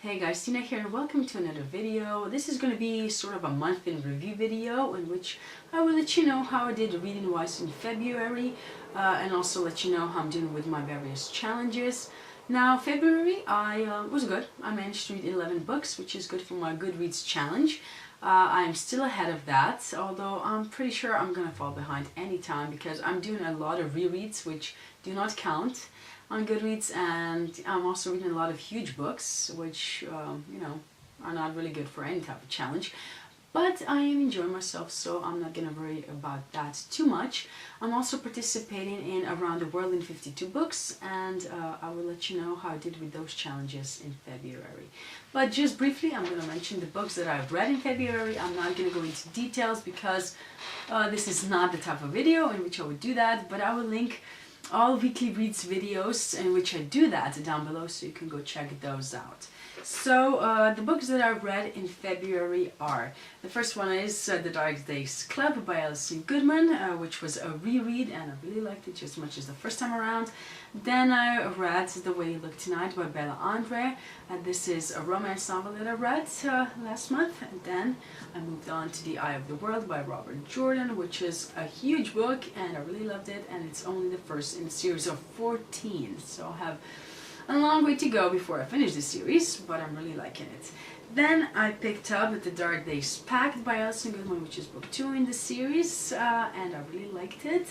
Hey guys, Tina here and welcome to another video. This is going to be sort of a month in review video in which I will let you know how I did reading wise in February and also let you know how I'm doing with my various challenges. Now February I was good. I managed to read 11 books, which is good for my Goodreads challenge. I'm still ahead of that, although I'm pretty sure I'm going to fall behind anytime because I'm doing a lot of rereads which do not count on Goodreads, and I'm also reading a lot of huge books which are not really good for any type of challenge, but I am enjoying myself, so I'm not gonna worry about that too much. I'm also participating in Around the World in 52 books, and I will let you know how I did with those challenges in February. But just briefly, I'm going to mention the books that I've read in February. I'm not going to go into details because this is not the type of video in which I would do that, but I will link all weekly reads videos in which I do that down below, so you can go check those out. So the books that I read in February are, the first one is The Dark Days Club by Alison Goodman, which was a reread and I really liked it just as much as the first time around. Then I read The Way You Look Tonight by Bella Andre. This is a romance novel that I read last month. And then I moved on to The Eye of the World by Robert Jordan, which is a huge book and I really loved it, and it's only the first in a series of 14, so I have a long way to go before I finish the series, but I'm really liking it. Then I picked up The Dark Days Pact by Alison Goodman, which is book 2 in the series, and I really liked it.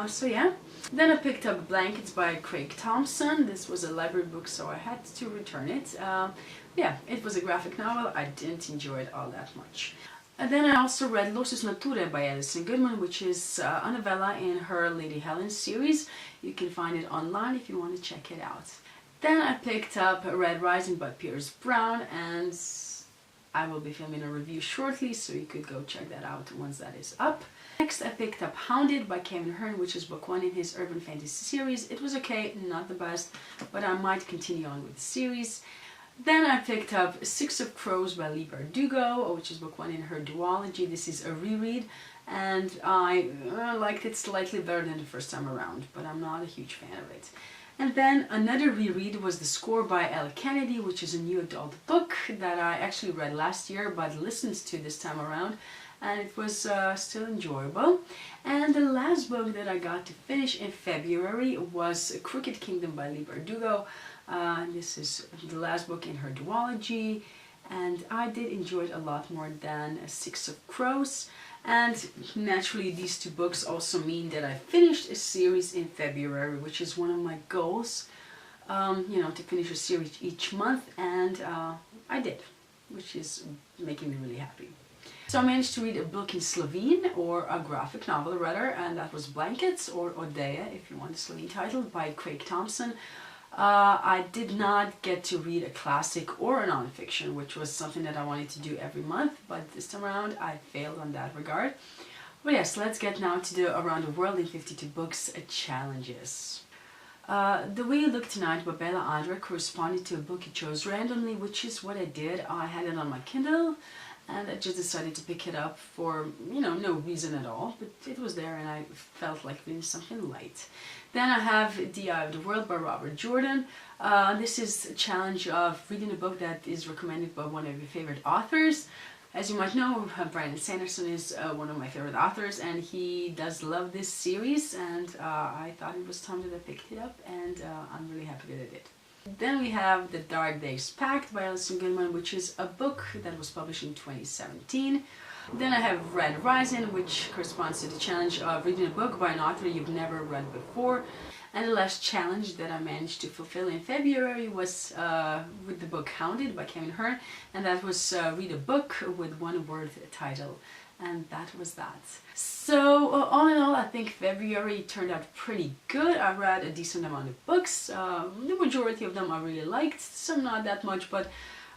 So yeah. Then I picked up Blankets by Craig Thompson. This was a library book, so I had to return it. Yeah, it was a graphic novel. I didn't enjoy it all that much. And then I also read Lotus Naturae by Alison Goodman, which is a novella in her Lady Helen series. You can find it online if you want to check it out. Then I picked up Red Rising by Pierce Brown, and I will be filming a review shortly, so you could go check that out once that is up. Next I picked up Hounded by Kevin Hearne, which is book 1 in his urban fantasy series. It was okay, not the best, but I might continue on with the series. Then I picked up Six of Crows by Leigh Bardugo, which is book 1 in her duology. This is a reread, and I liked it slightly better than the first time around, but I'm not a huge fan of it. And then another reread was The Score by Elle Kennedy, which is a new adult book that I actually read last year but listened to this time around, and it was still enjoyable. And the last book that I got to finish in February was Crooked Kingdom by Leigh Bardugo. This is the last book in her duology, and I did enjoy it a lot more than Six of Crows. And naturally these two books also mean that I finished a series in February, which is one of my goals, to finish a series each month, and I did, which is making me really happy. So I managed to read a book in Slovene, or a graphic novel rather, and that was Blankets, or Odeja if you want the Slovene title, by Craig Thompson. I did not get to read a classic or a non-fiction, which was something that I wanted to do every month, but this time around I failed on that regard. But yes, let's get now to the Around the World in 52 books challenges. The Way You Look Tonight by Bella Andre corresponded to a book you chose randomly, which is what I did. I had it on my Kindle and I just decided to pick it up for, no reason at all, but it was there and I felt like reading something light. Then I have The Eye of the World by Robert Jordan. This is a challenge of reading a book that is recommended by one of your favorite authors. As you might know, Brandon Sanderson is one of my favorite authors, and he does love this series, and I thought it was time that I picked it up, and I'm really happy that I did. Then we have The Dark Days Pact by Alison Goodman, which is a book that was published in 2017. Then I have Red Rising, which corresponds to the challenge of reading a book by an author you've never read before. And the last challenge that I managed to fulfill in February was with the book Hounded by Kevin Hearne, and that was read a book with one word title. And that was that. So all in all, I think February turned out pretty good. I read a decent amount of books. The majority of them I really liked, some not that much, but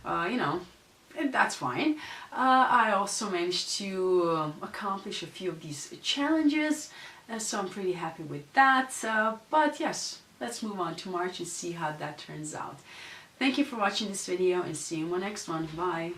that's fine. I also managed to accomplish a few of these challenges, so I'm pretty happy with that. But yes, let's move on to March and see how that turns out. Thank you for watching this video, and see you in my next one. Bye!